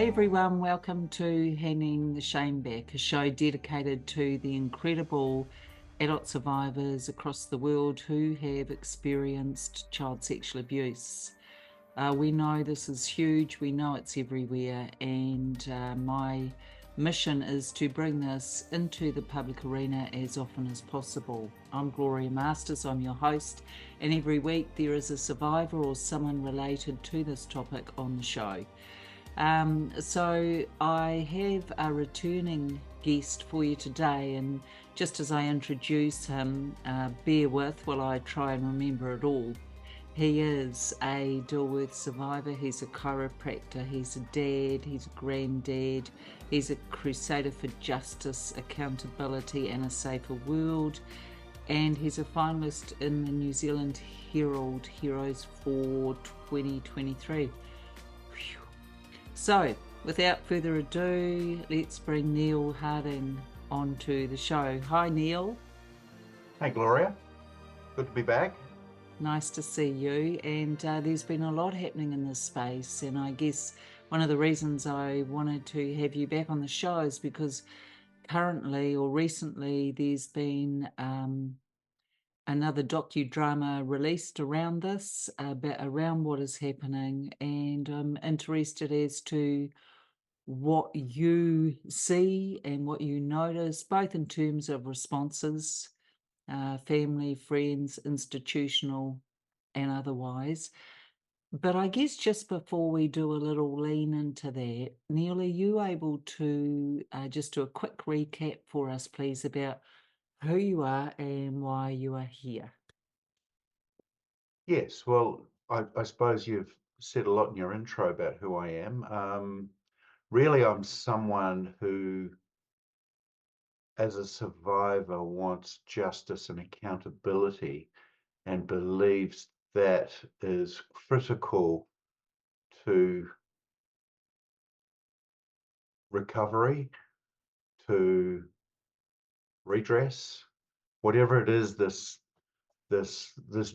Hey everyone, welcome to Handing the Shame Back, a show dedicated to the incredible adult survivors across the world who have experienced child sexual abuse. We know this is huge, we know it's everywhere, and my mission is to bring this into the public arena as often as possible. I'm Gloria Masters, I'm your host, and every week there is a survivor or someone related to this topic on the show. So I have a returning guest for you today, and just as I introduce him, bear with while I try and remember it all. He is a Dilworth survivor, he's a chiropractor, he's a dad, he's a granddad, he's a crusader for justice, accountability and a safer world, and he's a finalist in the New Zealand Herald Heroes for 2023. So, without further ado, let's bring Neil Harding onto the show. Hi, Neil. Hey, Gloria. Good to be back. Nice to see you. And there's been a lot happening in this space. And I guess one of the reasons I wanted to have you back on the show is because currently or recently there's been another docudrama released around this, around what is happening. And I'm interested as to what you see and what you notice, both in terms of responses, family, friends, institutional, and otherwise. But I guess just before we do a little lean into that, Neil, are you able to just do a quick recap for us, please, about who you are and why you are here? Yes, well, I suppose you've said a lot in your intro about who I am. Really, I'm someone who, as a survivor, wants justice and accountability and believes that is critical to recovery, to redress, whatever it is, this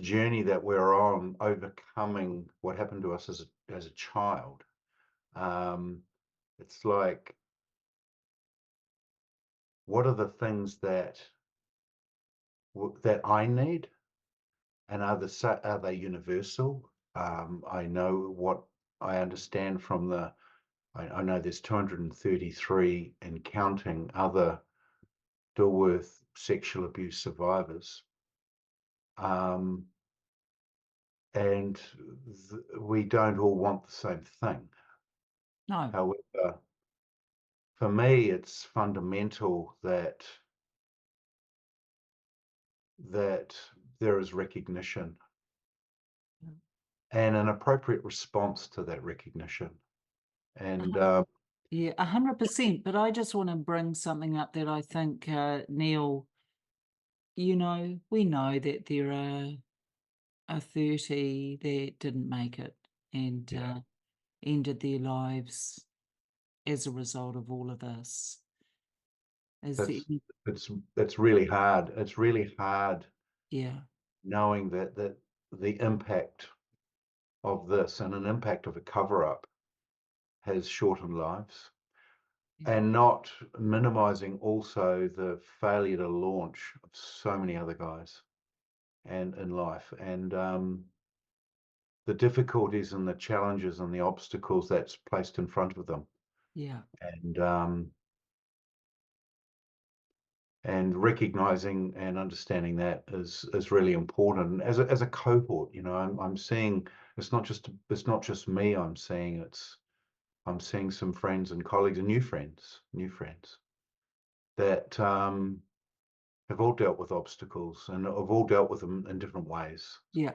journey that we're on, overcoming what happened to us as a child. It's like, what are the things that I need, and are they universal? I know what I understand from I know there's 233 and counting other Dilworth sexual abuse survivors. And we don't all want the same thing. No. However, for me, it's fundamental that there is recognition and an appropriate response to that recognition. And Yeah, 100%. But I just want to bring something up that I think, Neil, we know that there are 30 that didn't make it and yeah, ended their lives as a result of all of this. Is there that's it's really hard. It's really hard yeah, knowing that the impact of this and an impact of a cover-up has shortened lives, and not minimizing also the failure to launch of so many other guys and in life, and the difficulties and the challenges and the obstacles that's placed in front of them, yeah, and recognizing and understanding that is really important. And as a cohort, I'm seeing it's not just me. I'm seeing some friends and colleagues and new friends that have all dealt with obstacles and have all dealt with them in different ways. yeah,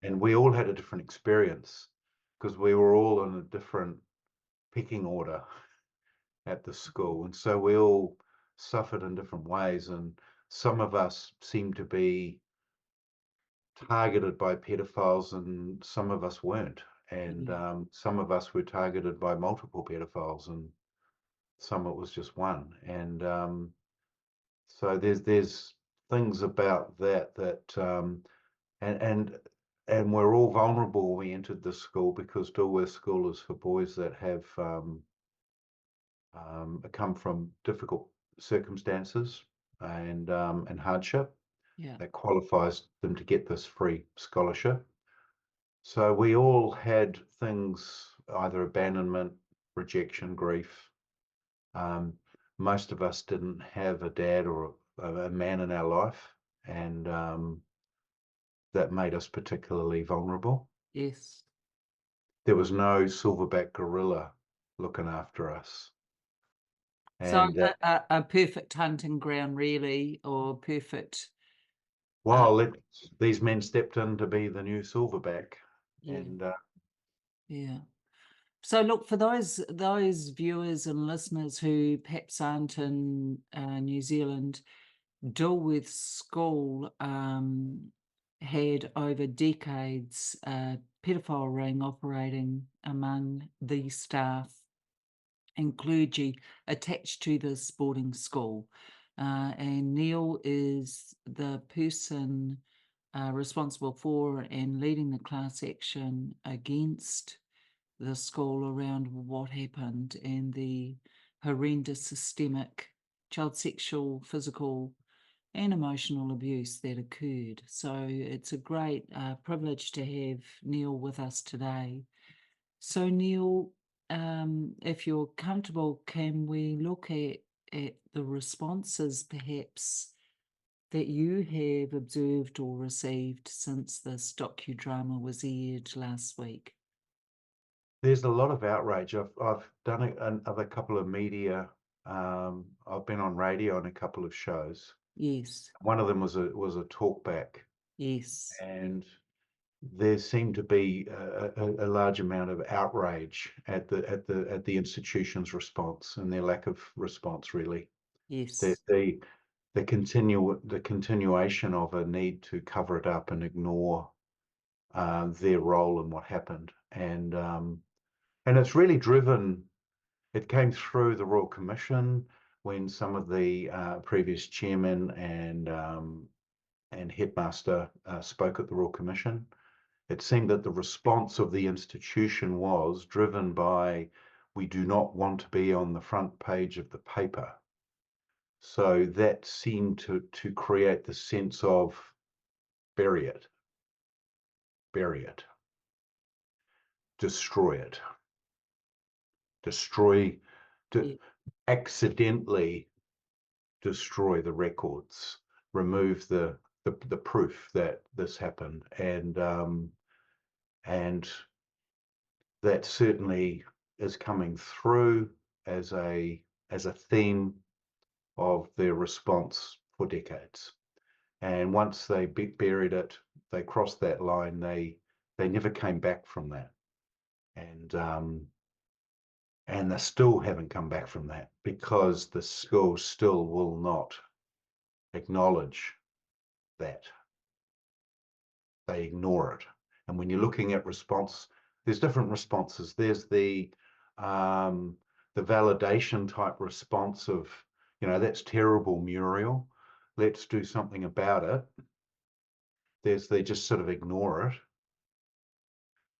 And we all had a different experience because we were all in a different pecking order at the school. And so we all suffered in different ways. And some of us seem to be targeted by pedophiles and some of us weren't. And some of us were targeted by multiple pedophiles and some it was just one. And so there's things about that and we're all vulnerable when we entered this school, because Dilworth School is for boys that have come from difficult circumstances and hardship. Yeah. That qualifies them to get this free scholarship. So we all had things, either abandonment, rejection, grief. Um, Most of us didn't have a dad or a man in our life, and that made us particularly vulnerable. Yes. There was no silverback gorilla looking after us. So And a perfect hunting ground, really, or perfect. Uh, while these men stepped in to be the new silverback, yeah. and Yeah. So look, for those viewers and listeners who perhaps aren't in New Zealand, Dilworth School had over decades a pedophile ring operating among the staff and clergy attached to the sporting school. And Neil is the person responsible for and leading the class action against the school around what happened and the horrendous systemic child sexual, physical, and emotional abuse that occurred. So it's a great privilege to have Neil with us today. So, Neil, if you're comfortable, can we look at the responses perhaps that you have observed or received since this docudrama was aired last week? there's a lot of outrage. I've done another couple of media. I've been on radio on a couple of shows. Yes, One of them was a talkback, yes, and there seemed to be a large amount of outrage at the institution's response and their lack of response. Really, the yes. the the continuation of a need to cover it up and ignore their role in what happened, and it's really driven. It came through the Royal Commission when some of the previous chairman and headmaster spoke at the Royal Commission. It seemed that the response of the institution was driven by, we do not want to be on the front page of the paper. So that seemed to create the sense of bury it, bury it, destroy it, destroy, to Yeah. accidentally destroy the records, remove the proof that this happened, and that certainly is coming through as a theme of their response for decades. And once they buried it, they crossed that line. They never came back from that, and they still haven't come back from that because the school still will not acknowledge that. They ignore it. And when you're looking at response, there's different responses. There's the validation type response of, that's terrible, Muriel. Let's do something about it. There's the just sort of ignore it.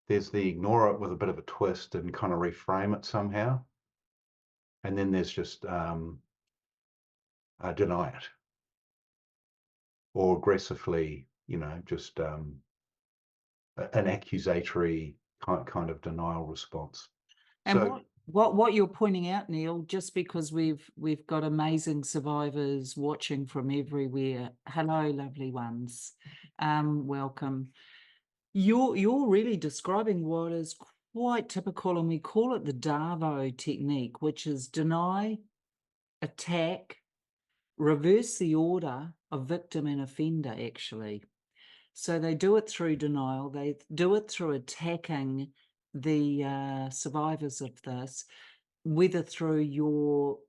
There's the ignore it with a bit of a twist and kind of reframe it somehow. And then there's just deny it or aggressively, just an accusatory kind of denial response. And So what you're pointing out, Neil, just because we've got amazing survivors watching from everywhere. Hello, lovely ones. Welcome. You're really describing what is quite typical, and we call it the Darvo technique, which is deny, attack, reverse the order of victim and offender, actually. So they do it through denial, they do it through attacking the survivors of this, whether through your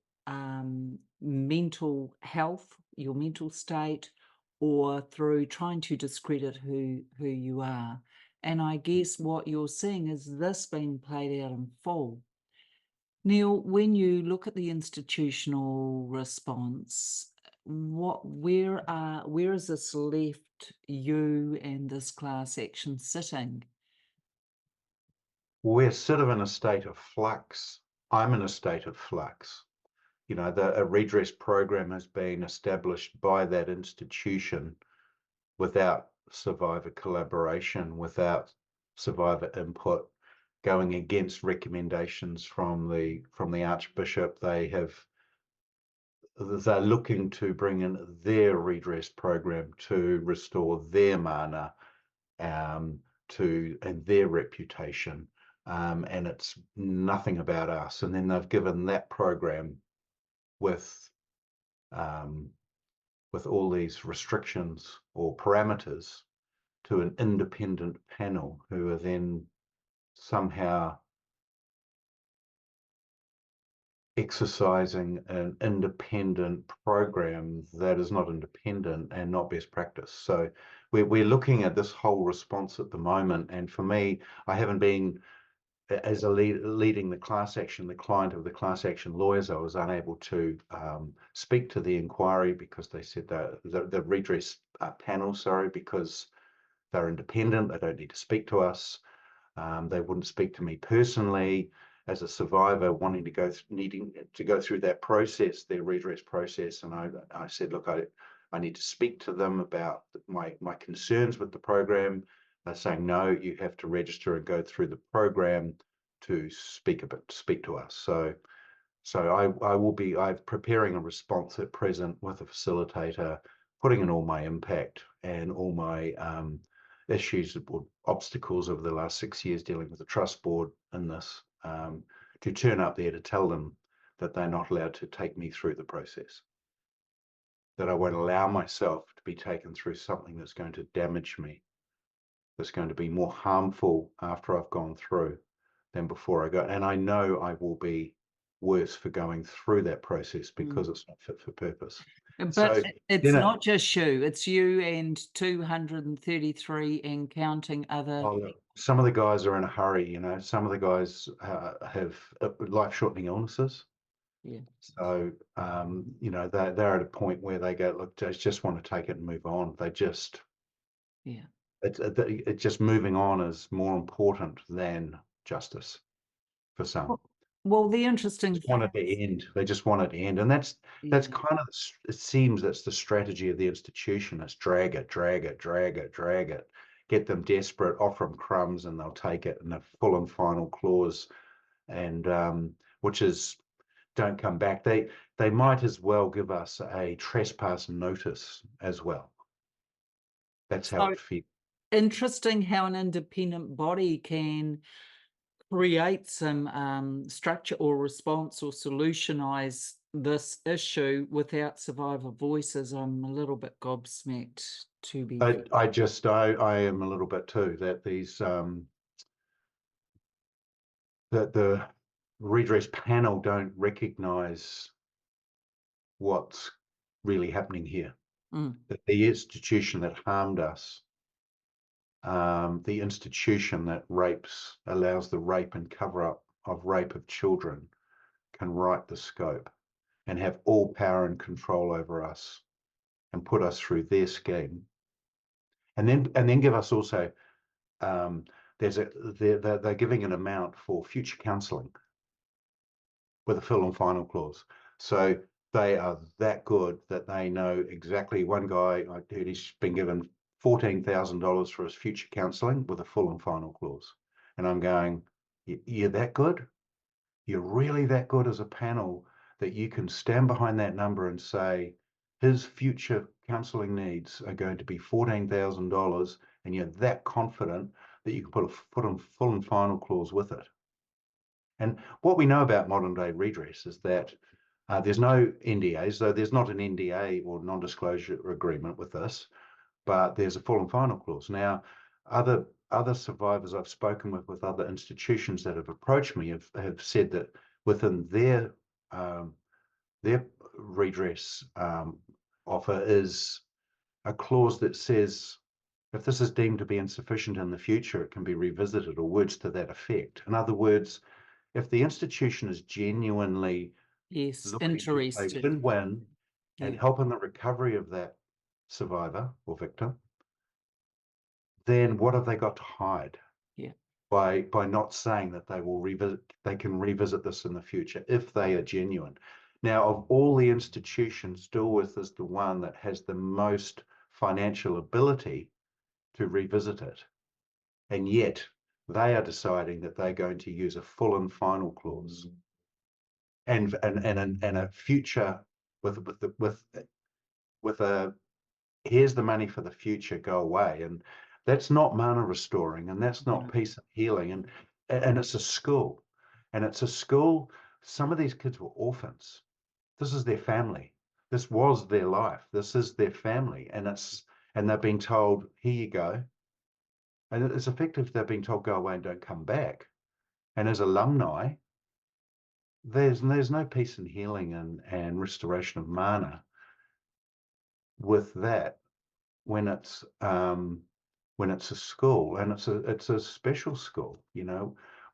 mental health, your mental state, or through trying to discredit who you are. And I guess what you're seeing is this being played out in full. Neil, when you look at the institutional response, where is this left you and this class action sitting? we're sort of in a state of flux. I'm in a state of flux. You know, a redress program has been established by that institution without survivor collaboration, without survivor input, going against recommendations from the Archbishop. They're looking to bring in their redress program to restore their mana, and their reputation, and it's nothing about us. And then they've given that program with all these restrictions or parameters to an independent panel who are then somehow exercising an independent program that is not independent and not best practice. So we're looking at this whole response at the moment. And for me, I haven't been, as a leading the class action, the client of the class action lawyers, I was unable to speak to the inquiry because they said that the redress panel, sorry, because they're independent, they don't need to speak to us. They wouldn't speak to me personally as a survivor needing to go through that process, their redress process. And I said, look, I need to speak to them about my concerns with the program. They're saying, no, you have to register and go through the program to speak to us. So I'm preparing a response at present with a facilitator, putting in all my impact and all my issues or obstacles over the last 6 years dealing with the trust board in this, to turn up there to tell them that they're not allowed to take me through the process, that I won't allow myself to be taken through something that's going to damage me, that's going to be more harmful after I've gone through than before I go. And I know I will be worse for going through that process because it's not fit for purpose. But So it's not just you, it's you and 233 and counting other. some of the guys are in a hurry, you know, some of the guys have life-shortening illnesses. Yeah. So, you know, they're at a point where they go, look, they just want to take it and move on. They just, Yeah. it's just moving on is more important than justice for some. Well, the interesting Just want it to end. They just want it to end, and that's kind of, it seems that's the strategy of the institution. It's drag it, drag it, drag it, drag it, get them desperate, offer them crumbs, and they'll take it in a full and final clause, and which is don't come back. They might as well give us a trespass notice as well. That's how it feels. Interesting how an independent body can create some structure or response or solutionize this issue without survivor voices. I'm a little bit gobsmacked, to be fair. I am a little bit too, that that the redress panel don't recognize what's really happening here. That the institution that harmed us, the institution that allows the rape and cover up of rape of children, can write the scope and have all power and control over us and put us through their scheme, and then give us also, they're giving an amount for future counselling with a full and final clause. So they are that good that they know exactly. One guy, I heard he's been given $14,000 for his future counselling with a full and final clause. And I'm going, you're that good? You're really that good as a panel that you can stand behind that number and say his future counselling needs are going to be $14,000, and you're that confident that you can put a full and final clause with it. And what we know about modern day redress is that there's no NDAs, so there's not an NDA or non-disclosure agreement with this, but there's a full and final clause. Now, other survivors I've spoken with other institutions that have approached me have said that within their redress offer is a clause that says if this is deemed to be insufficient in the future, it can be revisited, or words to that effect. In other words, if the institution is genuinely looking to play win-win and help in the recovery of that survivor or victim, then what have they got to hide? Yeah. by not saying that they can revisit this in the future if they are genuine. Now, of all the institutions, Dilworth is the one that has the most financial ability to revisit it. And yet they are deciding that they're going to use a full and final clause and a future with a here's the money for the future, go away. And that's not mana restoring, and that's not peace and healing. And it's a school. And it's a school. Some of these kids were orphans. This is their family. This was their life. This is their family. And they've been told, here you go. And it's effective they've been told go away and don't come back. And as alumni, there's no peace and healing and restoration of mana with that when it's a school, and it's a special school.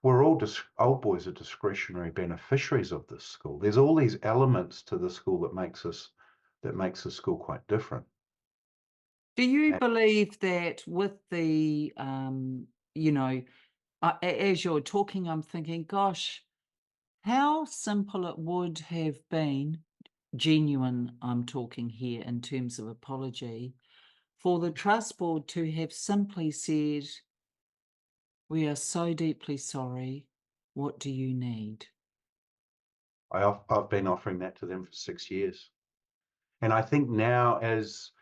We're all old boys are discretionary beneficiaries of this school. There's all these elements to the school that makes the school quite different. Do you And believe that with the, as you're talking, I'm thinking, gosh, how simple it would have been, genuine, I'm talking here in terms of apology, for the trust board to have simply said, we are so deeply sorry. What do you need? I've been offering that to them for 6 years, and I think now as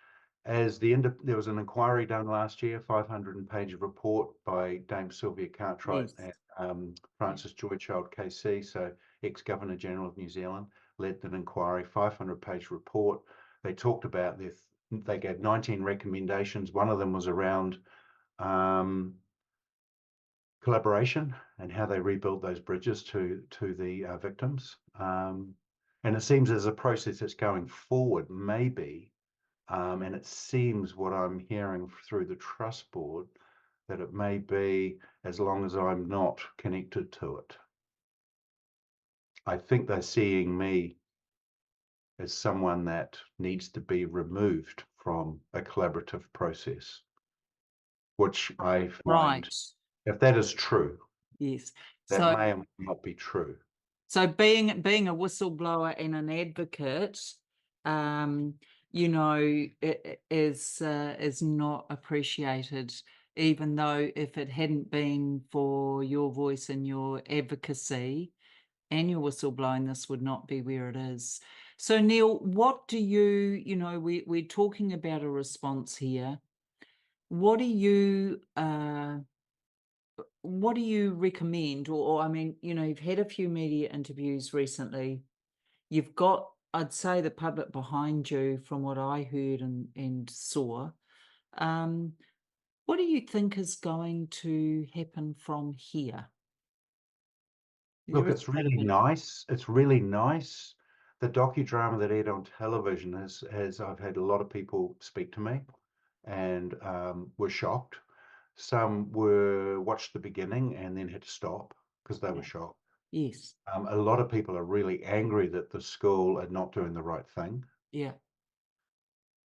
there was an inquiry done last year, 500-page report by Dame Sylvia Cartwright Yes. and Francis Joychild KC, so ex-Governor General of New Zealand, led an inquiry, 500-page report. They talked about this. They gave 19 recommendations. One of them was around collaboration and how they rebuild those bridges to the victims. And it seems as a process that's going forward, maybe. And it seems what I'm hearing through the trust board that it may be as long as I'm not connected to it. I think they're seeing me as someone that needs to be removed from a collaborative process, which I find, Right. if that is true, Yes. that So may or may not be true. So being a whistleblower and an advocate, is not appreciated, even though if it hadn't been for your voice and your advocacy and your whistleblowing, this would not be where it is. So Neil, what do we're talking about a response here. What do you recommend? Or I mean, you've had a few media interviews recently. You've got, I'd say, the public behind you from what I heard and saw. What do you think is going to happen from here? There Look, is it's really nice. It's really nice. The docudrama that aired on television has I've had a lot of people speak to me and were shocked. Some watched the beginning and then had to stop because they were Yeah. shocked. Yes. A lot of people are really angry that the school are not doing the right thing. Yeah.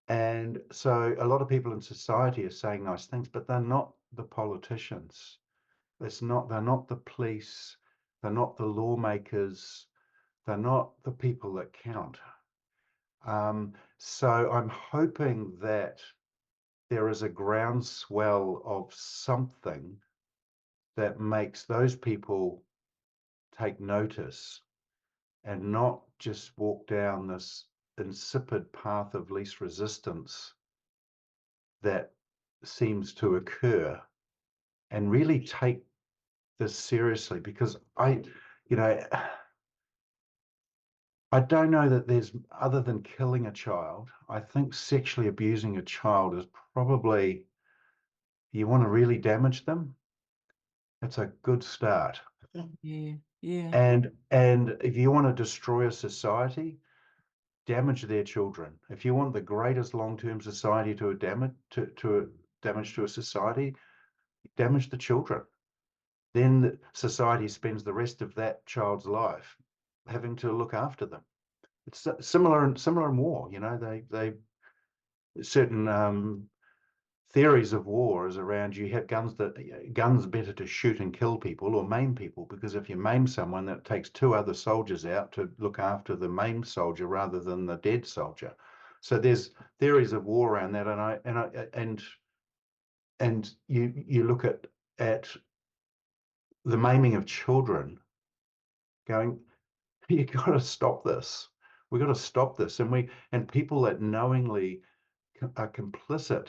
And so a lot of people in society are saying nice things, but they're not the politicians. They're not the police. They're not the lawmakers. They're not the people that count. So I'm hoping that there is a groundswell of something that makes those people take notice and not just walk down this insipid path of least resistance that seems to occur, and really take this seriously, because you know, I don't know that there's, other than killing a child, I think sexually abusing a child is probably, you want to really damage them, it's a good start. Yeah. Yeah. And if you want to destroy a society, damage their children. If you want the greatest long-term society to damage to a society, damage the children. Then society spends the rest of that child's life having to look after them. It's similar in war. They certain theories of war is around you have guns better to shoot and kill people or maim people, because if you maim someone, that takes 2 other soldiers out to look after the maimed soldier rather than the dead soldier. So there's theories of war around that, and you look at the maiming of children, going, you got to stop this. We got to stop this, and people that knowingly are complicit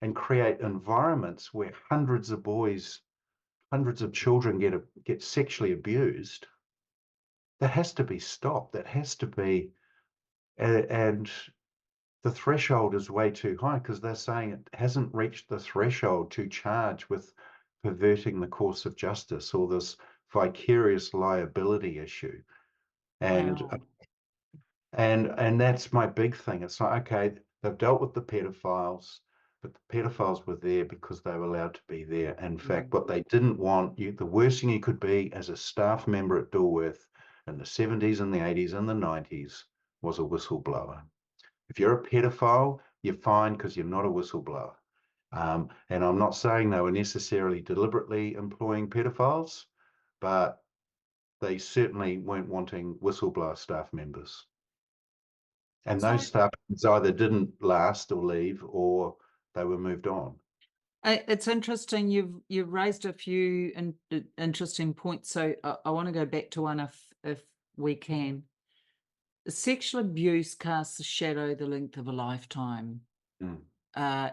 and create environments where hundreds of boys, hundreds of children get sexually abused. That has to be stopped. That has to be, and the threshold is way too high, because they're saying it hasn't reached the threshold to charge with perverting the course of justice or this vicarious liability issue. And Wow. and that's my big thing. It's like, okay, they've dealt with the pedophiles, but the pedophiles were there because they were allowed to be there. In fact, what they didn't want, the worst thing you could be as a staff member at Dilworth in the 70s and the 80s and the 90s was a whistleblower. If you're a pedophile, you're fine because you're not a whistleblower. And I'm not saying they were necessarily deliberately employing pedophiles, but they certainly weren't wanting whistleblower staff members. And So those staff members either didn't last or leave, or they were moved on. it's interesting. You've raised a few interesting points. So I want to go back to one if we can. Sexual abuse casts a shadow the length of a lifetime. Mm.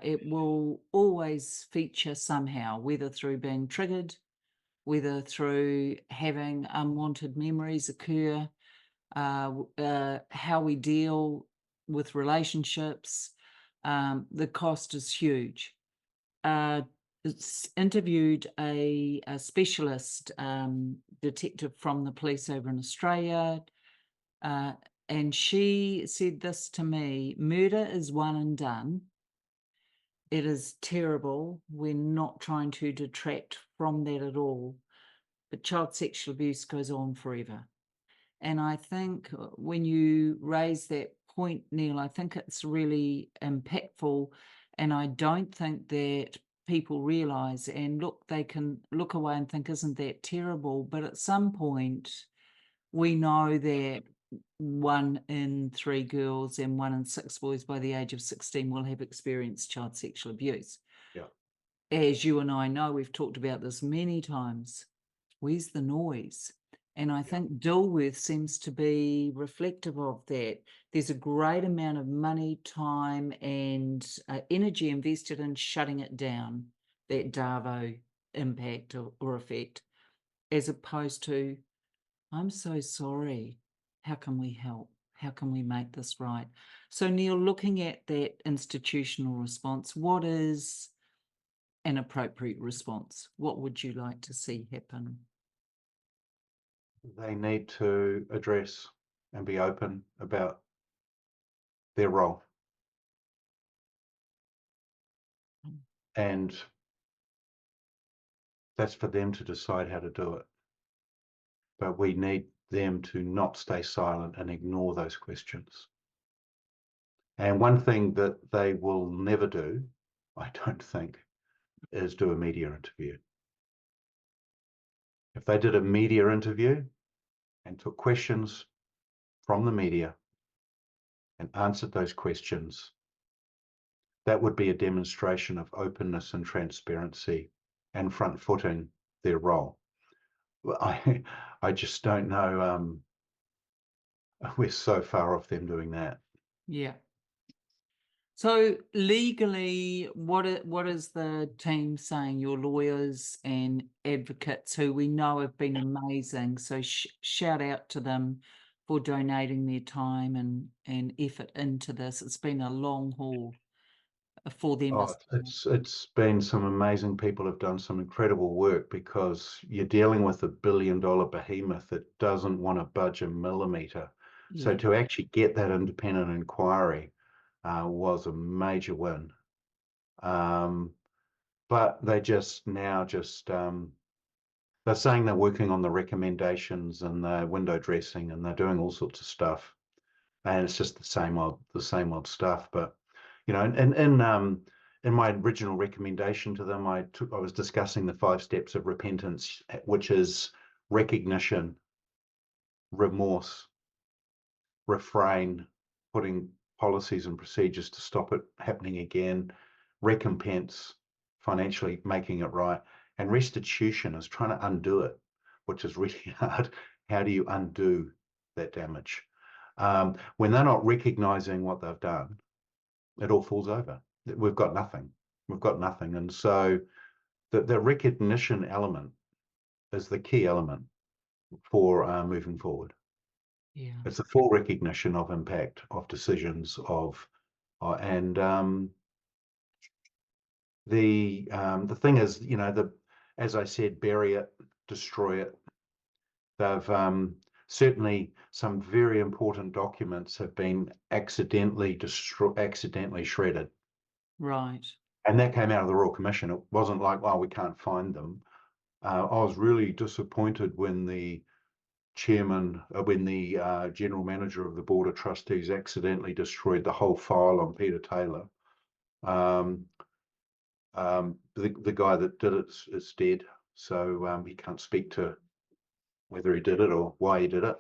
It will always feature somehow, whether through being triggered, whether through having unwanted memories occur, how we deal with relationships. The cost is huge. Interviewed a specialist detective from the police over in Australia, and she said this to me: murder is one and done. It is terrible. We're not trying to detract from that at all. But child sexual abuse goes on forever. And I think when you raise that point, Neil, I think it's really impactful. And I don't think that people realise, and look, they can look away and think, isn't that terrible? But at some point, we know that 1 in 3 girls and 1 in 6 boys by the age of 16 will have experienced child sexual abuse. Yeah. As you and I know, we've talked about this many times. Where's the noise? And I think Dilworth seems to be reflective of that. There's a great amount of money, time, and energy invested in shutting it down, that Darvo impact or effect, as opposed to, I'm so sorry. How can we help? How can we make this right? So, Neil, looking at that institutional response, what is an appropriate response? What would you like to see happen? They need to address and be open about their role. And that's for them to decide how to do it. But we need them to not stay silent and ignore those questions. And one thing that they will never do, I don't think, is do a media interview. If they did a media interview and took questions from the media and answered those questions, that would be a demonstration of openness and transparency and front-footing their role. I just don't know. We're so far off them doing that. Yeah. So legally, what is the team saying? Your lawyers and advocates, who we know have been amazing. So shout out to them for donating their time and effort into this. It's been a long haul for them Oh, as well. it's been some amazing people have done some incredible work, because you're dealing with $1 billion behemoth that doesn't want to budge a millimeter. So Yeah. to actually get that independent inquiry was a major win. But they just now they're saying they're working on the recommendations and the window dressing, and they're doing all sorts of stuff, and it's just the same old stuff. But you know, in my original recommendation to them, I was discussing the 5 steps of repentance, which is recognition, remorse, refrain, putting policies and procedures to stop it happening again, recompense, financially making it right, and restitution is trying to undo it, which is really hard. How do you undo that damage? When they're not recognizing what they've done, it all falls over. We've got nothing. We've got nothing. And so the recognition element is the key element for moving forward. Yeah. It's a full recognition of impact, of decisions, and the thing is, as I said, bury it, destroy it. They've certainly some very important documents have been accidentally shredded. Right. And that came out of the Royal Commission. It wasn't like, oh, we can't find them. I was really disappointed when the general manager of the Board of Trustees accidentally destroyed the whole file on Peter Taylor. The guy that did it is dead, so he can't speak to whether he did it or why he did it.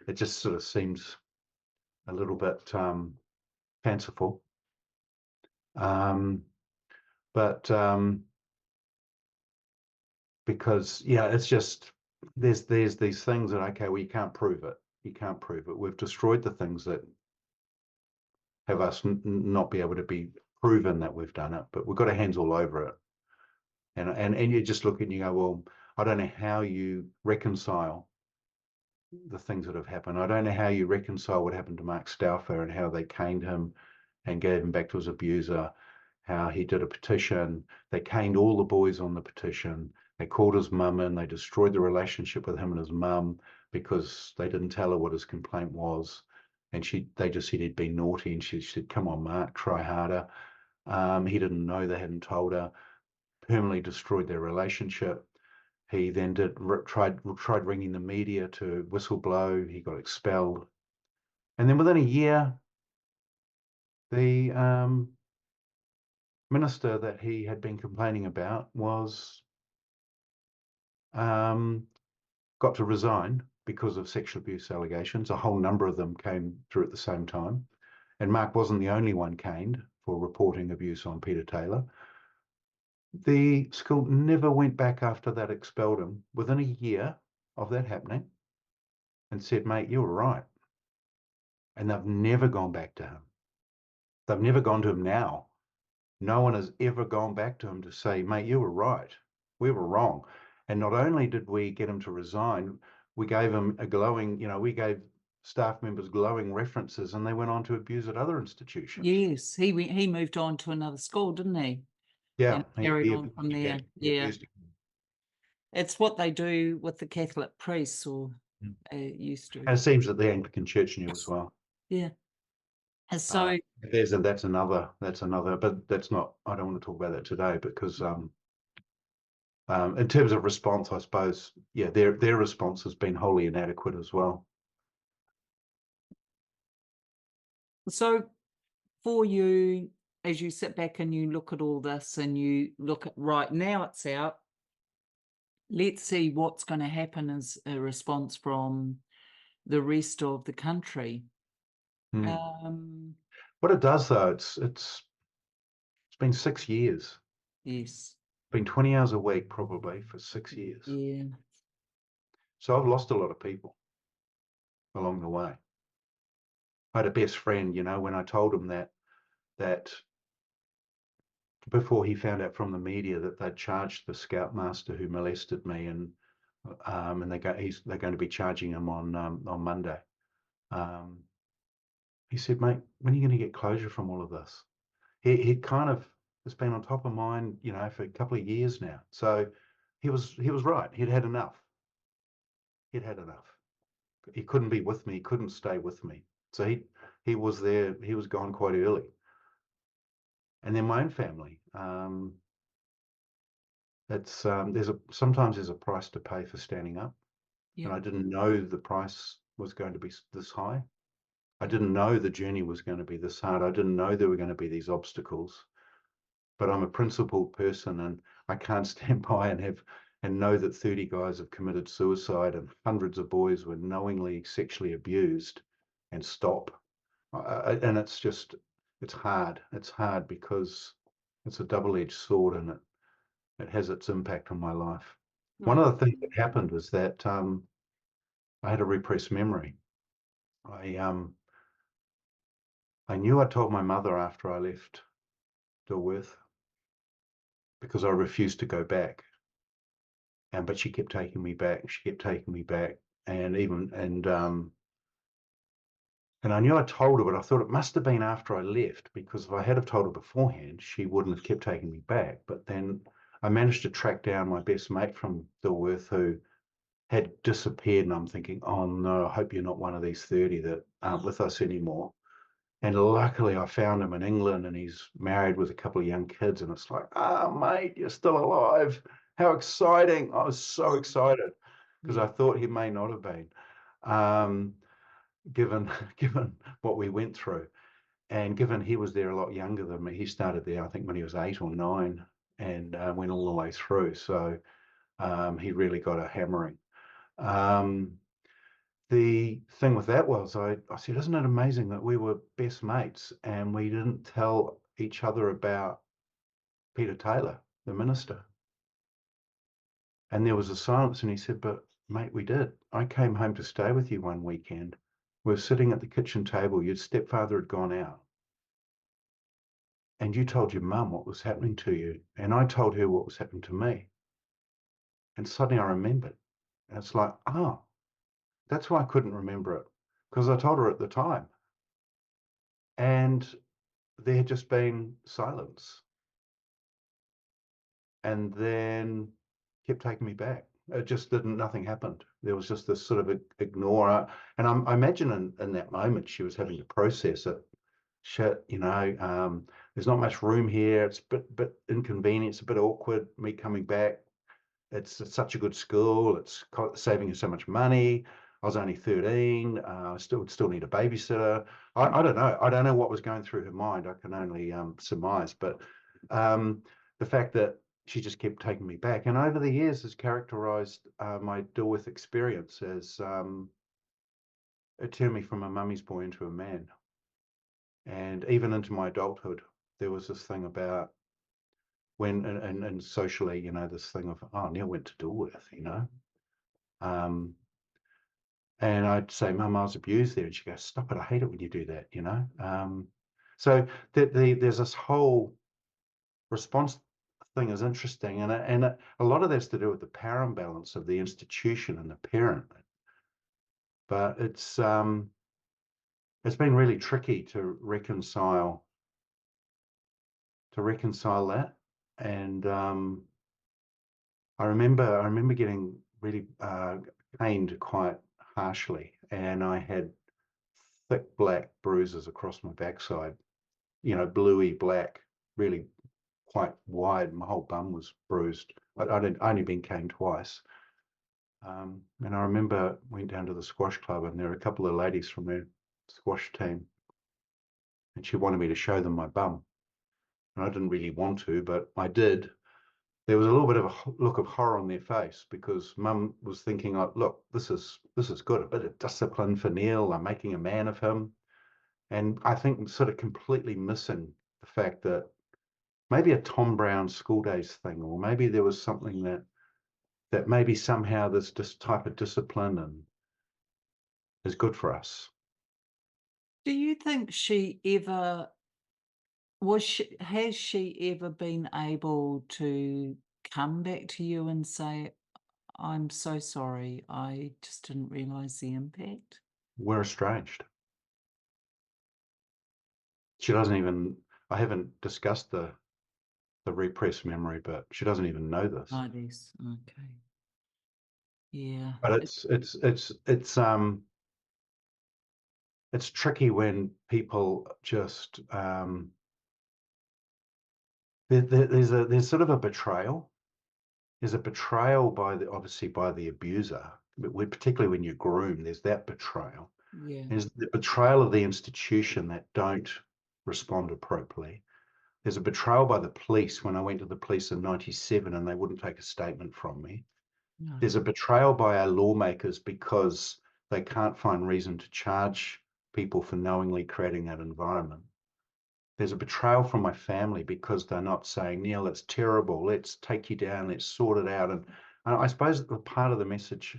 It just sort of seems a little bit fanciful. But because it's just there's these things that, okay, well, you can't prove it. You can't prove it. We've destroyed the things that have us not be able to be proven that we've done it, but we've got our hands all over it. And you just look and you go, well, I don't know how you reconcile the things that have happened. I don't know how you reconcile what happened to Mark Stauffer and how they caned him and gave him back to his abuser, how he did a petition. They caned all the boys on the petition. They called his mum in. They destroyed the relationship with him and his mum because they didn't tell her what his complaint was. And they just said he'd been naughty. And she said, come on, Mark, try harder. He didn't know, they hadn't told her. Permanently destroyed their relationship. He then tried ringing the media to whistleblow. He got expelled. And then within a year, the minister that he had been complaining about got to resign because of sexual abuse allegations. A whole number of them came through at the same time. And Mark wasn't the only one caned for reporting abuse on Peter Taylor. The school never went back after that, expelled him within a year of that happening and said, mate, you were right. And they've never gone back to him. They've never gone to him now. No one has ever gone back to him to say, mate, you were right. We were wrong. And not only did we get him to resign, we gave him we gave staff members glowing references, and they went on to abuse at other institutions. Yes, he moved on to another school, didn't he? Yeah, And carried on from there. Yeah. It's what they do with the Catholic priests, or used to. And it seems that the Anglican Church knew as well. Yeah. And so that's another, but that's not, I don't want to talk about that today because in terms of response, I suppose, their response has been wholly inadequate as well. So for you, as you sit back and you look at all this and you look at right now it's out, let's see what's going to happen as a response from the rest of the country. What it does though, it's been 6 years. Yes. Been 20 hours a week probably for 6 years. Yeah. So I've lost a lot of people along the way. I had a best friend, when I told him that before he found out from the media that they'd charged the scoutmaster who molested me, and they're going to be charging him on Monday. He said, mate, when are you going to get closure from all of this? He kind of has been on top of mind, for a couple of years now. So he was right. He'd had enough. He'd had enough. He couldn't be with me. He couldn't stay with me. So he was there. He was gone quite early. And then my own family. Sometimes there's a price to pay for standing up. Yeah. And I didn't know the price was going to be this high. I didn't know the journey was going to be this hard. I didn't know there were going to be these obstacles. But I'm a principled person, and I can't stand by and know that 30 guys have committed suicide and hundreds of boys were knowingly sexually abused and stop. And it's hard. It's hard because it's a double-edged sword, and it has its impact on my life. One of the things that happened was that I had a repressed memory. I um, I knew I told my mother after I left Dilworth because I refused to go back. But she kept taking me back. She kept taking me back, and I knew I told her, but I thought it must have been after I left, because if I had have told her beforehand, she wouldn't have kept taking me back. But then I managed to track down my best mate from Dilworth who had disappeared, and I'm thinking, oh no, I hope you're not one of these 30 that aren't with us anymore. And luckily, I found him in England, and he's married with a couple of young kids. And it's like, mate, you're still alive. How exciting. I was so excited because I thought he may not have been, um, given, given what we went through. And given he was there a lot younger than me, he started there, I think, when he was 8 or 9 and went all the way through. So he really got a hammering. Um, the thing with that was I said, isn't it amazing that we were best mates and we didn't tell each other about Peter Taylor, the minister? And there was a silence, and he said, but mate, we did. I came home to stay with you one weekend. We were sitting at the kitchen table. Your stepfather had gone out, and you told your mum what was happening to you, and I told her what was happening to me. And suddenly I remembered. And it's like, oh, that's why I couldn't remember it, because I told her at the time. And there had just been silence, and then kept taking me back. It just didn't, nothing happened. There was just this sort of ignore. And I imagine in that moment she was having to process it. Shit, there's not much room here. It's a bit inconvenient. It's a bit awkward, me coming back. It's such a good school. It's saving you so much money. I was only 13. I still need a babysitter. I don't know. I don't know what was going through her mind. I can only surmise. But the fact that she just kept taking me back, and over the years has characterized my Dilworth experience as it turned me from a mummy's boy into a man. And even into my adulthood, there was this thing about when, and socially, this thing of, oh, Neil went to Dilworth. Um, and I'd say, Mum, I was abused there. And she goes, stop it. I hate it when you do that. So there's this whole response thing is interesting. And a lot of that's to do with the power imbalance of the institution and the parent. But it's been really tricky to reconcile that. And I remember getting really caned quite harshly, and I had thick black bruises across my backside, bluey black, really quite wide. My whole bum was bruised. I'd only been caned twice. And I remember went down to the squash club, and there were a couple of ladies from their squash team, and she wanted me to show them my bum. And I didn't really want to, but I did. There was a little bit of a look of horror on their face, because Mum was thinking, oh, look, this is good, a bit of discipline for Neil. I'm making a man of him. And I think sort of completely missing the fact that maybe a Tom Brown school days thing, or maybe there was something that maybe somehow this type of discipline and is good for us. Do you think has she ever been able to come back to you and say, I'm so sorry, I just didn't realize the impact? We're estranged. She doesn't even, I haven't discussed the repressed memory, but she doesn't even know this. Oh, yes. Okay. Yeah. But it's tricky when people just there's sort of a betrayal. There's a betrayal obviously by the abuser, but particularly when you're groomed, there's that betrayal. Yeah. There's the betrayal of the institution that don't respond appropriately. There's a betrayal by the police when I went to the police in 97 and they wouldn't take a statement from me. No. There's a betrayal by our lawmakers because they can't find reason to charge people for knowingly creating that environment. There's a betrayal from my family because they're not saying, Neil, it's terrible. Let's take you down. Let's sort it out. And I suppose the part of the message,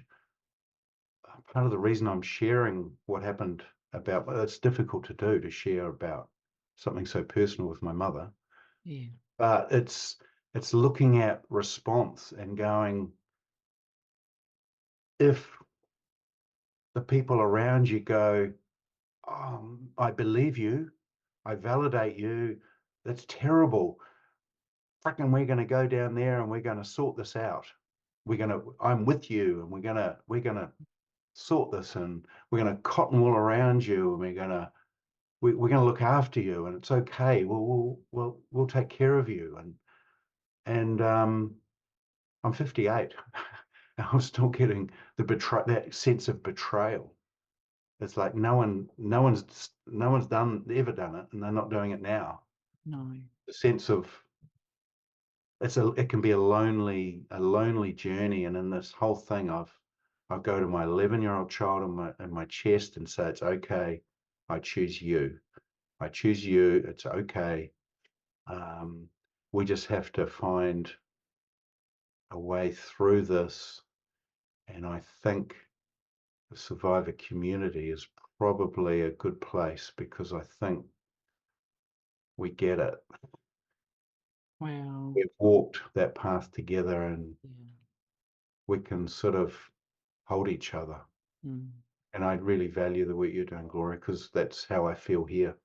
part of the reason I'm sharing what happened about, it's difficult to do to share about something so personal with my mother, Yeah. but it's looking at response and going, if the people around you go, I believe you, I validate you, that's terrible. Fucking, we're going to go down there and we're going to sort this out. I'm with you, and we're gonna sort this, and we're going to cotton wool around you, and we're going to look after you, and it's okay. We'll take care of you. And I'm 58. And I'm still getting that sense of betrayal. It's like no one's ever done it, and they're not doing it now. No. The sense of it can be a lonely journey, and in this whole thing, I go to my 11-year-old child in my chest and say, it's okay. I choose you. I choose you. It's okay. Um, we just have to find a way through this. And I think the survivor community is probably a good place because I think we get it. Wow. We've walked that path together, and Yeah. we can sort of hold each other. Mm. And I really value the work you're doing, Gloria, because that's how I feel here.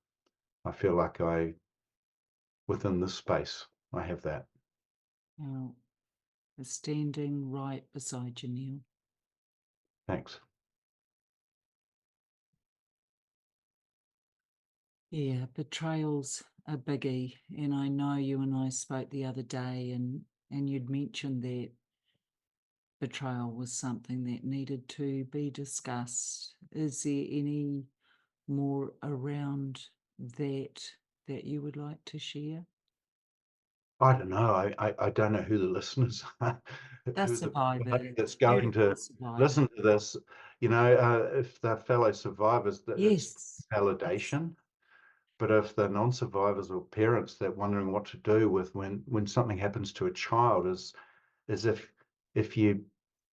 I feel like within this space, I have that. Wow. Standing right beside you, Neil. Thanks. Yeah, betrayal's a biggie, and I know you and I spoke the other day, and you'd mentioned that betrayal was something that needed to be discussed. Is there any more around that you would like to share? I don't know. I don't know who the listeners are, The who the survivors, that's going beautiful to survivors. listen to this. If they're fellow survivors, that it's Yes. Yes. validation. But if they're non-survivors or parents that wondering what to do with when something happens to a child, is if you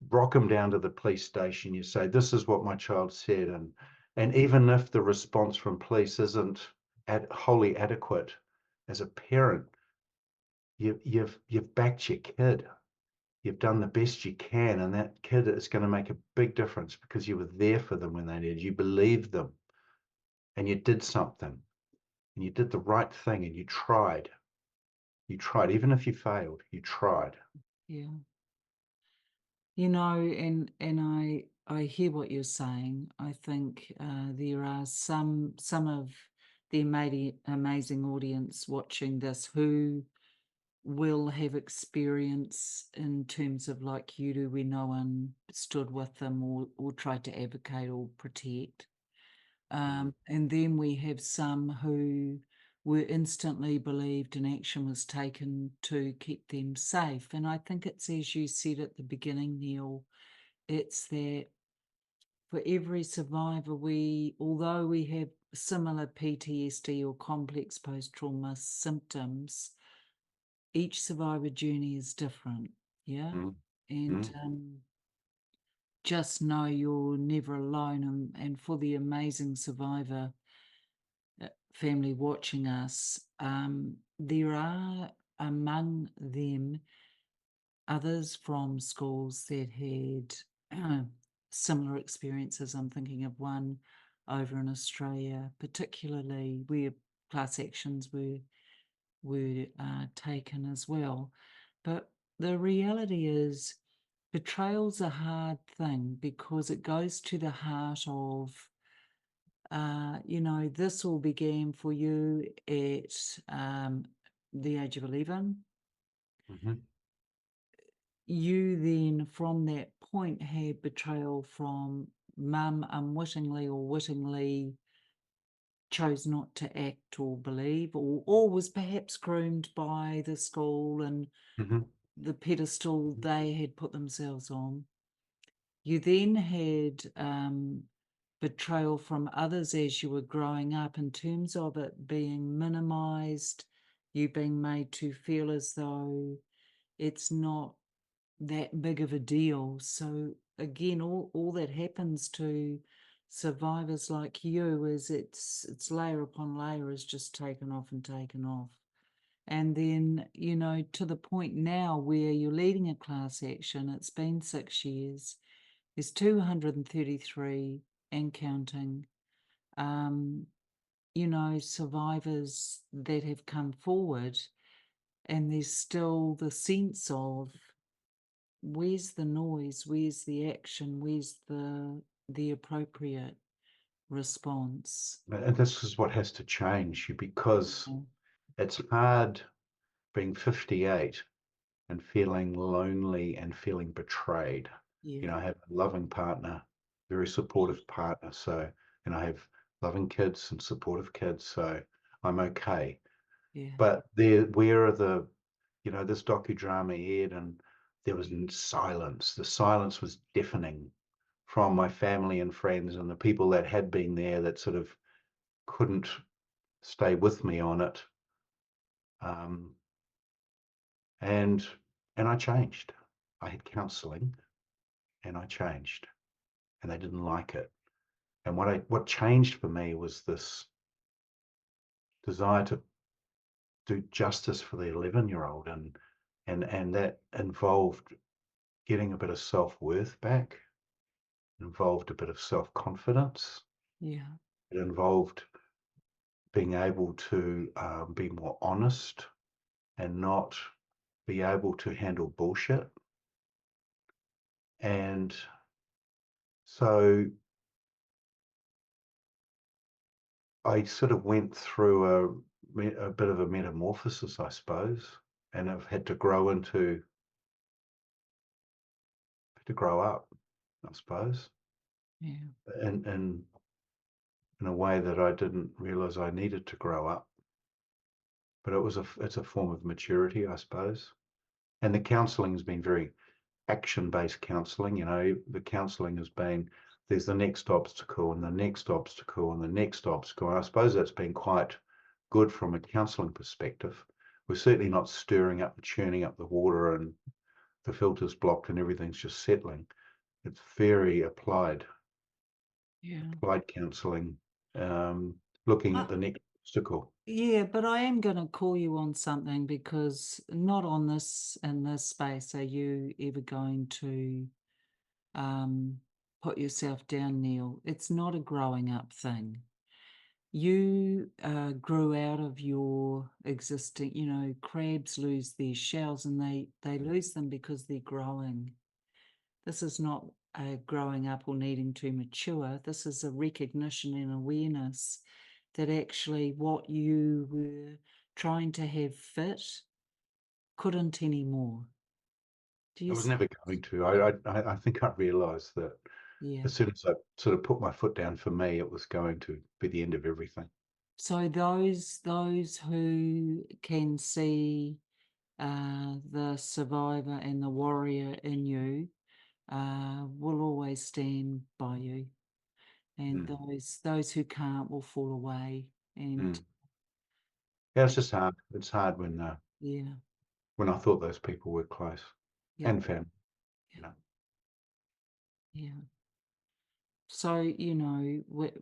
rock them down to the police station, you say, this is what my child said, and even if the response from police isn't wholly adequate, as a parent, you've backed your kid. You've done the best you can, and that kid is going to make a big difference because you were there for them when they needed you, believed them, and you did something, and you did the right thing, and you tried. You tried, even if you failed, you tried. Yeah. And I hear what you're saying. I think there are some of the amazing audience watching this who will have experience in terms of like you do, where no one stood with them or tried to advocate or protect. Mm. And then we have some who were instantly believed and action was taken to keep them safe. And I think it's as you said at the beginning, Neil, it's that for every survivor, although we have similar PTSD or complex post trauma symptoms, each survivor journey is different. Yeah. Mm. And Mm. just know you're never alone. And for the amazing survivor family watching us, there are among them others from schools that had similar experiences. I'm thinking of one over in Australia, particularly where class actions were taken as well. But the reality is, betrayal's a hard thing because it goes to the heart of, this all began for you at the age of 11. Mhm. You then, from that point, had betrayal from mum unwittingly or wittingly chose not to act or believe, or was perhaps groomed by the school and Hmm. the pedestal they had put themselves on. You then had betrayal from others as you were growing up in terms of it being minimized, you being made to feel as though it's not that big of a deal. So again, all that happens to survivors like you is it's layer upon layer is just taken off and taken off. And then, to the point now where you're leading a class action, it's been 6 years, there's 233 and counting, um, survivors that have come forward, and there's still the sense of where's the noise, where's the action, where's the appropriate response. And this is what has to change because it's hard being 58 and feeling lonely and feeling betrayed. Yeah, I have a loving partner, very supportive partner. So, and I have loving kids and supportive kids. So I'm okay. yeah, But where are this docudrama aired and there was silence. The silence was deafening from my family and friends and the people that had been there that sort of couldn't stay with me on it. Um, and and I changed. I had counselling and I changed, and they didn't like it. And what changed for me was this desire to do justice for the 11-year-old, and that involved getting a bit of self-worth back. It involved a bit of self-confidence. yeah. It involved being able to be more honest and not be able to handle bullshit. And so I sort of went through a bit of a metamorphosis, I suppose, and I've had to grow up, I suppose, Yeah, in a way that I didn't realize I needed to grow up. But it's a form of maturity, I suppose. And the counselling has been very action-based counselling. The counselling has been there's the next obstacle and the next obstacle and the next obstacle. And I suppose that's been quite good from a counselling perspective. We're certainly not stirring up and churning up the water and the filter's blocked and everything's just settling. It's very yeah. applied counselling, looking Uh, at the next obstacle. yeah, but I am going to call you on something because not on this in this space are you ever going to um, put yourself down, Neil. It's not a growing up thing. You grew out of your existing, crabs lose their shells and they lose them because they're growing. This is not growing up or needing to mature. This is a recognition and awareness that actually what you were trying to have fit couldn't anymore. Do I you was see? never going to. I think I realised that Yeah. as soon as I sort of put my foot down for me, it was going to be the end of everything. So those who can see the survivor and the warrior in you will always stand by you, and Mm. those who can't will fall away. And Mm. Yeah, it's just hard. It's hard yeah, when I thought those people were close yeah, and family. yeah, You know. yeah. So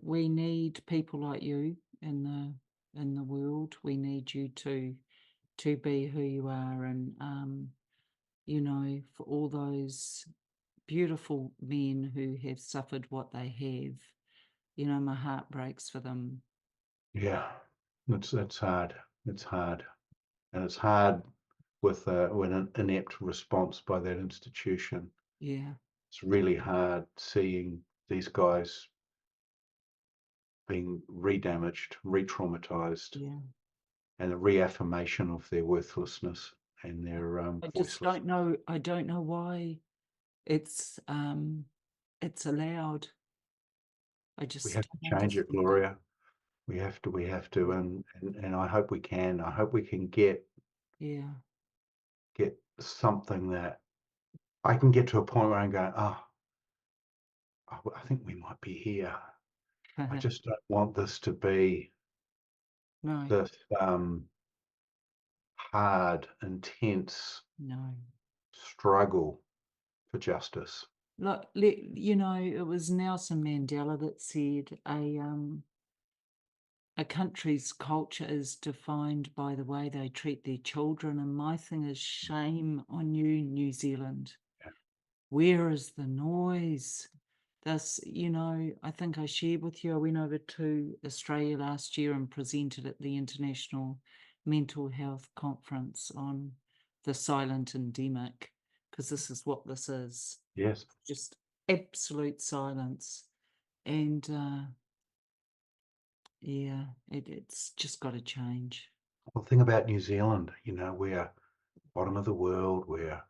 we need people like you in the world. We need you to be who you are, and for all those beautiful men who have suffered what they have, my heart breaks for them. Yeah, it's hard. It's hard, and it's hard with an inept response by that institution. Yeah, It's really hard seeing these guys being re-damaged, re-traumatized, yeah. and a reaffirmation of their worthlessness and their I just voiceless. don't know. I don't know why it's allowed. I We just have to don't change it, understand. Gloria. We have to, and I hope we can. I hope we can get Yeah. something that I can get to a point where I'm going, oh, I think we might be here. I just don't want this to be No, this hard, intense no. struggle for justice. Look, it was Nelson Mandela that said a country's culture is defined by the way they treat their children. And my thing is, shame on you, New Zealand. Yeah. Where is the noise? I think I shared with you, I went over to Australia last year and presented at the International Mental Health Conference on the silent endemic, because this is what this is, Yes. just absolute silence. And yeah, it's just got to change. Well, the thing about New Zealand, we're bottom of the world, we're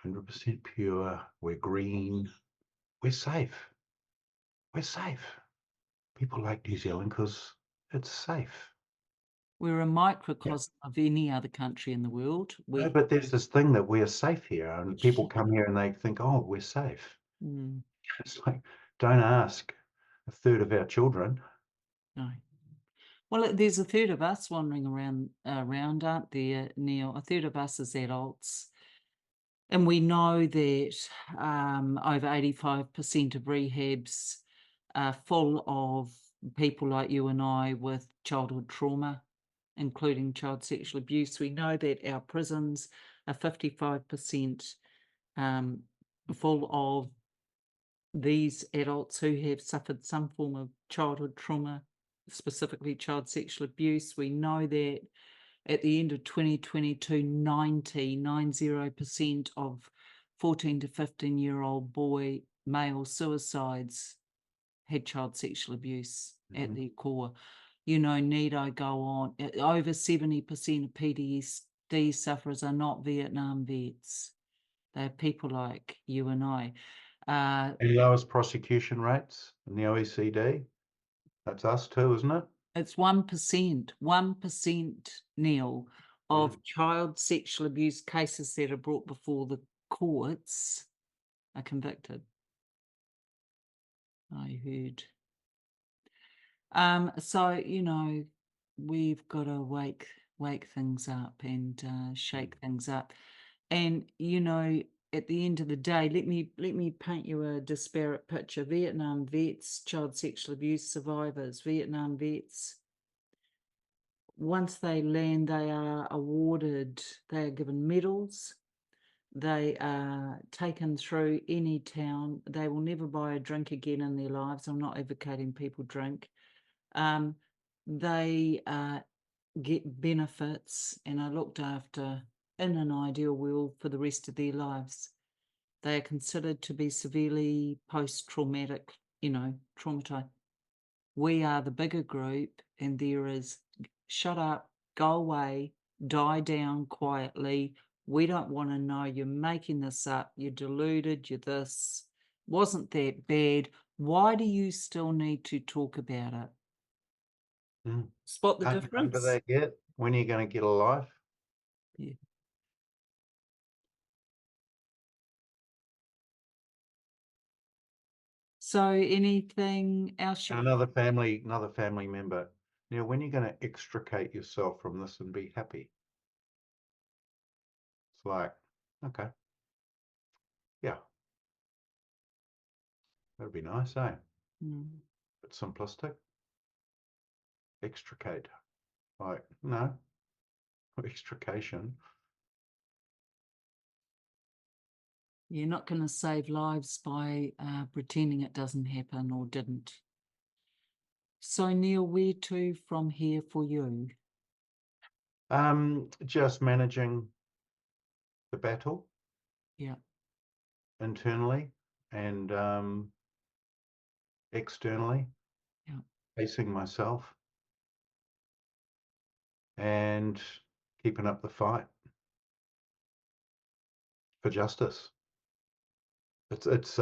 100% pure, we're green, we're safe. We're safe. People like New Zealand because it's safe. We're a Yeah. microcosm of any other country in the world. No, but there's this thing that we're safe here, and people come here and they think, oh, we're safe. Mm, It's like, don't ask a third of our children. no. Well, there's a third of us wandering around, aren't there, Neil? A third of us as adults. And we know that over 85% of rehabs are full of people like you and I with childhood trauma, including child sexual abuse. We know that our prisons are 55% full of these adults who have suffered some form of childhood trauma, specifically child sexual abuse. We know that at the end of 2022, 90% of 14 to 15-year-old boy male suicides had child sexual abuse at their core. Need I go on? Over 70% of PTSD sufferers are not Vietnam vets. They're people like you and I. The lowest prosecution rates in the OECD. That's us too, isn't it? It's 1%, Neil, Mm. of child sexual abuse cases that are brought before the courts are convicted, I heard. So, we've got to wake things up and shake things up. And, at the end of the day, let me paint you a disparate picture. Vietnam vets, child sexual abuse survivors, Vietnam vets, once they land, they are given medals. They are taken through any town. They will never buy a drink again in their lives. I'm not advocating people drink. They get benefits and are looked after in an ideal world for the rest of their lives. They are considered to be severely post-traumatic, traumatized. We are the bigger group, and there is shut up, go away, die down quietly. We don't want to know. You're making this up. You're deluded. You're this. Wasn't that bad? Why do you still need to talk about it? Mm. Spot the Aren't you under difference? that yet? When are you going to get a life? Yeah. So, anything else you? And another family member. Now, when are you going to extricate yourself from this and be happy? It's like, okay, yeah, that'd be nice, eh? Mm. But simplistic. Extricate. Like, no, extrication. You're not going to save lives by pretending it doesn't happen or didn't. So, Neil, where to from here for you? Just managing the battle Yeah, internally and externally, yeah. facing myself and keeping up the fight for justice. It's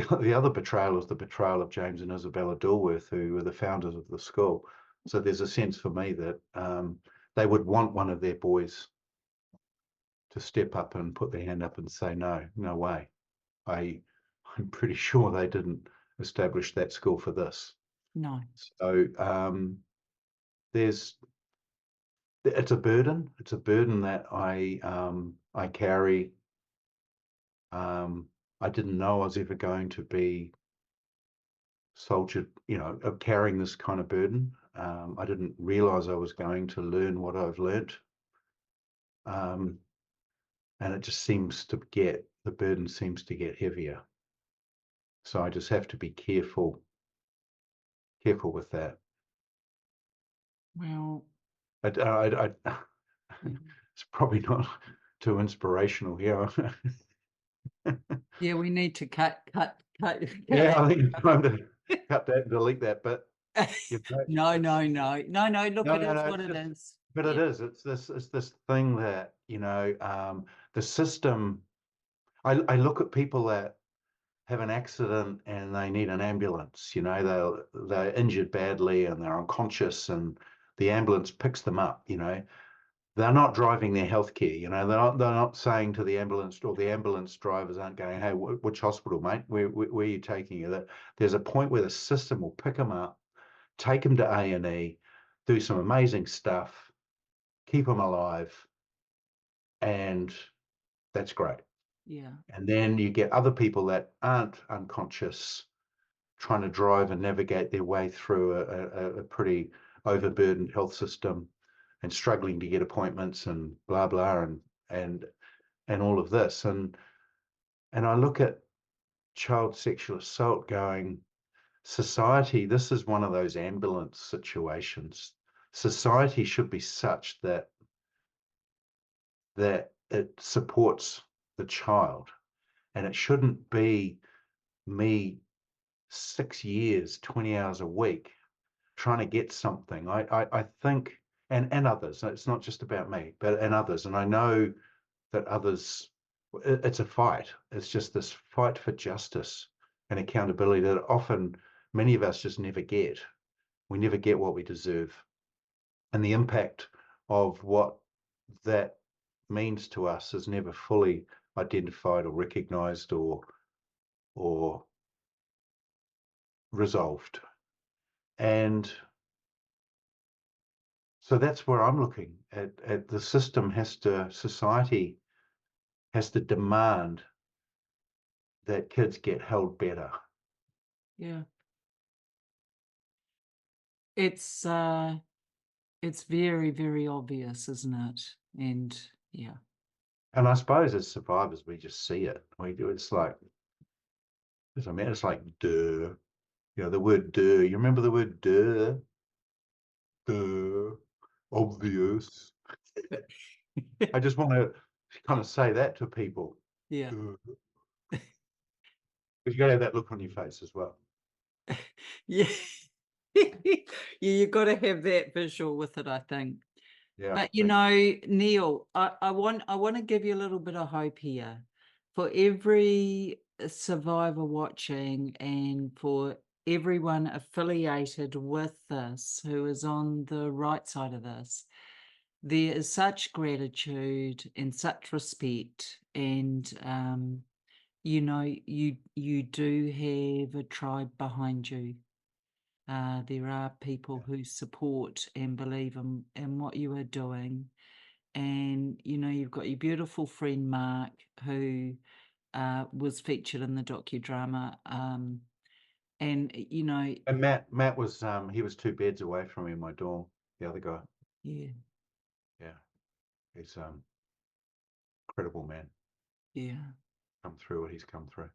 the other betrayal was the betrayal of James and Isabella Dilworth, who were the founders of the school. So there's a sense for me that they would want one of their boys to step up and put their hand up and say, no, no way. I'm pretty sure they didn't establish that school for this. No. So it's a burden. It's a burden that I carry. I didn't know I was ever going to be soldiered, of carrying this kind of burden. I didn't realize I was going to learn what I've learnt. And it just the burden seems to get heavier. So I just have to be careful with that. Well, I it's probably not too inspirational here. yeah, we need to cut. Yeah, I think it's time to cut that and delete that. But No. Look, no, it is no, what it is. but it is. It's this thing that the system. I look at people that have an accident and they need an ambulance. They're injured badly and they're unconscious, and the ambulance picks them up. They're not driving their healthcare. They're not saying to the ambulance, or the ambulance drivers aren't going, hey, which hospital, mate? Where are you taking you? There's a point where the system will pick them up, take them to A&E, do some amazing stuff, keep them alive, and that's great. Yeah. And then you get other people that aren't unconscious trying to drive and navigate their way through a pretty overburdened health system and struggling to get appointments and blah blah and all of this. And I look at child sexual assault going, society, this is one of those ambulance situations. Society should be such that it supports the child, and it shouldn't be me 6 years, 20 hours a week trying to get something. I think, and others, it's not just about me, but and others. And I know that others, it's a fight. It's just this fight for justice and accountability that often many of us just never get. We never get what we deserve. And the impact of what that means to us is never fully identified or recognized or resolved. And so that's where I'm looking at the system society has to demand that kids get held better. Yeah. It's very, very obvious, isn't it? And yeah. And I suppose as survivors, we just see it. We do. It's like, it's like duh. The word duh. You remember the word duh? Duh. Obvious. I just want to kind of say that to people. Yeah. Because you got to have that look on your face as well. Yeah. Yeah, you've got to have that visual with it, I think. Yeah. But Neil, I want to give you a little bit of hope here. For every survivor watching and for everyone affiliated with this who is on the right side of this, there is such gratitude and such respect, and you do have a tribe behind you. There are people who support and believe in what you are doing. And, you've got your beautiful friend Mark, who was featured in the docudrama. And, And Matt was he was 2 beds away from me in my dorm. The other guy. yeah, Yeah. He's incredible man. yeah. Come through what he's come through.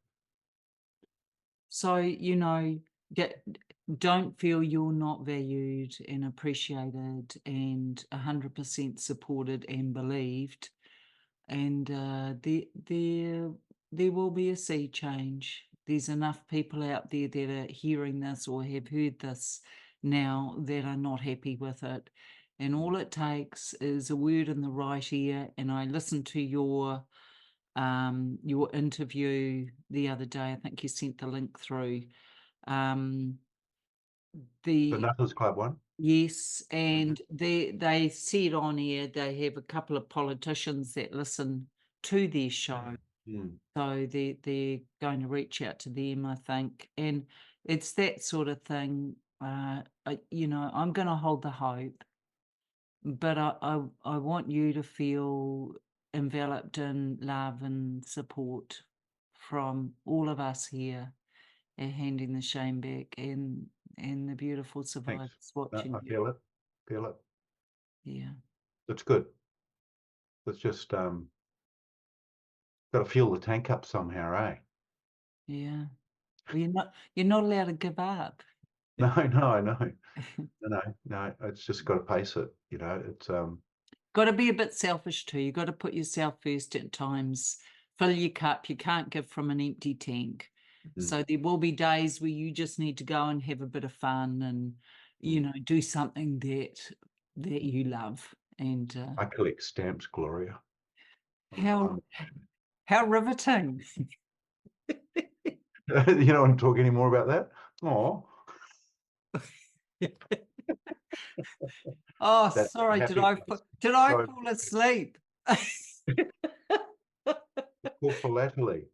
So, don't feel you're not valued and appreciated and 100% supported and believed. And there will be a sea change. There's enough people out there that are hearing this or have heard this now that are not happy with it. And all it takes is a word in the right ear. And I listened to your your interview the other day. I think you sent the link through. The Knuckles Club one? Yes, and they said on air they have a couple of politicians that listen to their show. So they're going to reach out to them, I think. And it's that sort of thing. I'm going to hold the hope, but I want you to feel enveloped in love and support from all of us here at Handing the Shame Back and the beautiful survivors watching I you. feel it. Yeah. It's good. It's just got to fuel the tank up somehow, eh? Yeah. Well, you're not allowed to give up. No, I know. No. It's just got to pace it. It's Got to be a bit selfish too. You've got to put yourself first at times. Fill your cup. You can't give from an empty tank. So there will be days where you just need to go and have a bit of fun and, do something that you love. And I collect stamps, Gloria. how riveting. You don't want to talk any more about that? Oh. Oh, sorry. Did I fall asleep? Called philately.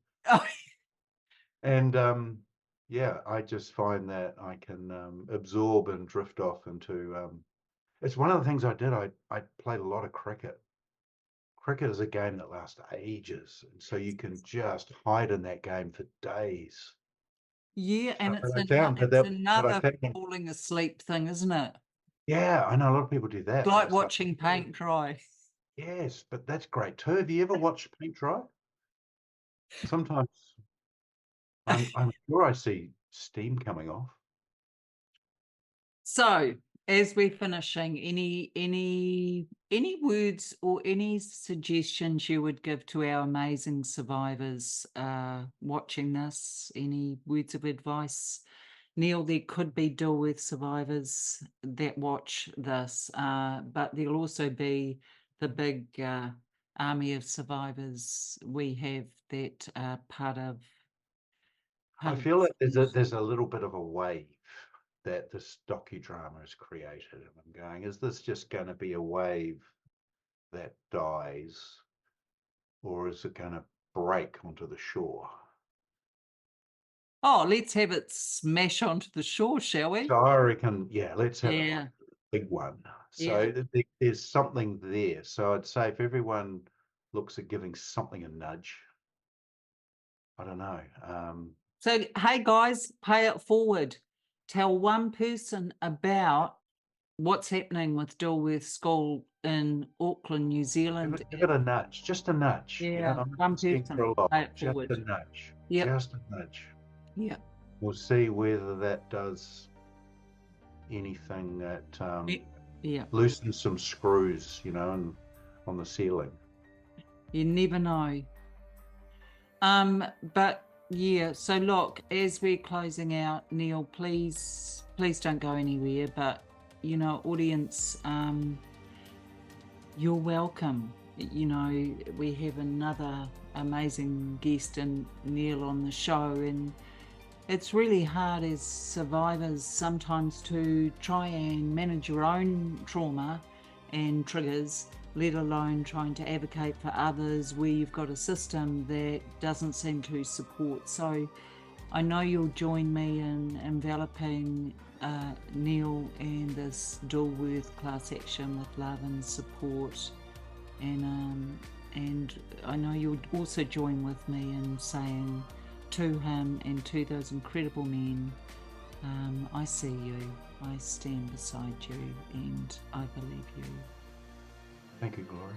And I just find that I can absorb and drift off into. It's one of the things I did. I played a lot of cricket. Cricket is a game that lasts ages, and so you can just hide in that game for days. Yeah, and But it's I another found falling asleep thing, isn't it? Yeah, I know a lot of people do that. It's like It's watching paint dry. Yes, but that's great too. Have you ever watched paint dry? Sometimes I'm sure I see steam coming off. So, as we're finishing, any words or any suggestions you would give to our amazing survivors watching this? Any words of advice? Neil, there could be Dilworth survivors that watch this, but there'll also be the big army of survivors we have that are part of. I feel that there's a little bit of a wave that this docudrama has created. And I'm going, is this just going to be a wave that dies, or is it going to break onto the shore? Oh, let's have it smash onto the shore, shall we? So I reckon, let's have Yeah. a big one. Yeah. So there's something there. So I'd say if everyone looks at giving something a nudge, I don't know. So, hey guys, pay it forward. Tell one person about what's happening with Dilworth School in Auckland, New Zealand. Give it a nudge, just a nudge. Yeah, I'm one not asking person. for a lot, Pay it just forward. a nudge. Yep. Just a nudge. Yeah. We'll see whether that does anything that loosens some screws, and on the ceiling. You never know. But yeah, so look, as we're closing out, Neil, please don't go anywhere. But audience, you're welcome. We have another amazing guest and Neil on the show, and it's really hard as survivors sometimes to try and manage your own trauma and triggers, let alone trying to advocate for others where you've got a system that doesn't seem to support. So I know you'll join me in enveloping Neil and this Dilworth class action with love and support. And I know you'll also join with me in saying to him and to those incredible men, I see you, I stand beside you, and I believe you. Thank you, Gloria.